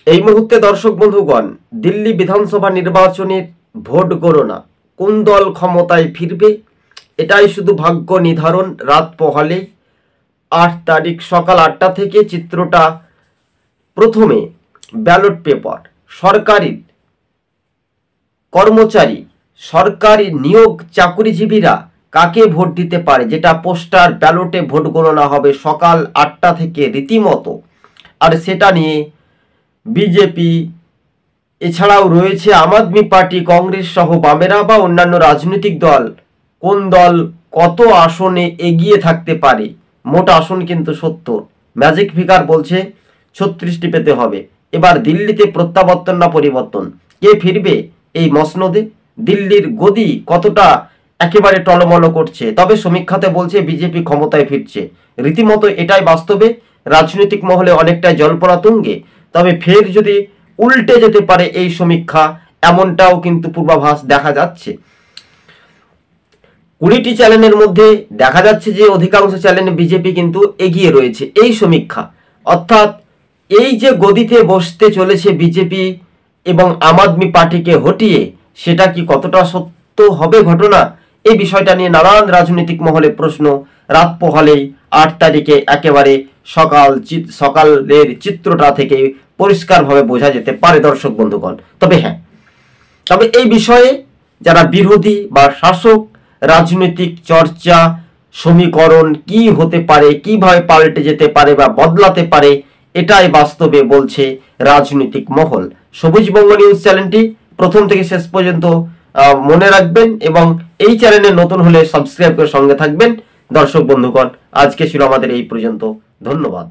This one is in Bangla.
এই মুহূর্তে দর্শক বন্ধুগণ, দিল্লি বিধানসভা নির্বাচনের ভোট গণনা, কোন দল ক্ষমতায় ফিরবে এটাই শুধু ভাগ্য নির্ধারণ। রাত পোহালেই 8 তারিখ সকাল 8টা থেকে চিত্রটা প্রথমে ব্যালট পেপার, সরকারি কর্মচারী, সরকারি নিয়োগ চাকরিজীবীরা কাকে ভোট দিতে পারে, যেটা পোস্টার ব্যালটে ভোট গণনা হবে সকাল 8টা থেকে রীতিমতো। আর সেটা নিয়ে বিজেপি এছাড়াও রয়েছে আম আদমি পার্টি, কংগ্রেস সহ বামেরা বা অন্যান্য রাজনৈতিক দল, কোন দল কত আসনে এগিয়ে থাকতে পারে। মোট আসন কিন্তু 70, ম্যাজিক ফিগার বলছে 36টি পেতে হবে। এবার দিল্লিতে প্রত্যাবর্তন না পরিবর্তন, কে ফিরবে এই মসনদে, দিল্লির গদি কতটা একেবারে টলমল করছে। তবে সমীক্ষাতে বলছে বিজেপি ক্ষমতায় ফিরছে, রীতিমতো এটাই বাস্তবে রাজনৈতিক মহলে অনেকটাই জল্পনা তুঙ্গে। তবে ফের যদি উল্টে যেতে পারে এই সমীক্ষা, এমনটাও কিন্তু পূর্বাভাস দেখা যাচ্ছে। 20টি চ্যানেলের মধ্যে দেখা যাচ্ছে যে অধিকাংশ চ্যানেলে বিজেপি কিন্তু এগিয়ে রয়েছে এই সমীক্ষা। অর্থাৎ এই যে গদিতে বসতে চলেছে বিজেপি এবং আম আদমি পার্টিকে হটিয়ে, সেটা কি কতটা সত্য হবে ঘটনা, এই বিষয়টা নিয়ে নানান রাজনৈতিক মহলে প্রশ্ন। রাত পোহালেই 8 তারিখে একেবারে সকালের চিত্রটা থেকে পরিষ্কারভাবে বোঝা যেতে পারে দর্শক বন্ধুগণ। তবে হ্যাঁ, তবে এই বিষয়ে যারা বিরোধী বা শাসক, রাজনৈতিক চর্চা, সমীকরণ কি হতে পারে, কিভাবে পাল্টে যেতে পারে বা বদলাতে পারে, এটাই বাস্তবে বলছে রাজনৈতিক মহল। সবুজবঙ্গ নিউজ চ্যানেলটি প্রথম থেকে শেষ পর্যন্ত মনে রাখবেন এবং এই চ্যানেলে নতুন হলে সাবস্ক্রাইব করে সঙ্গে থাকবেন। দর্শক বন্ধুগণ, আজকে ছিল আমাদের এই পর্যন্ত। ধন্যবাদ।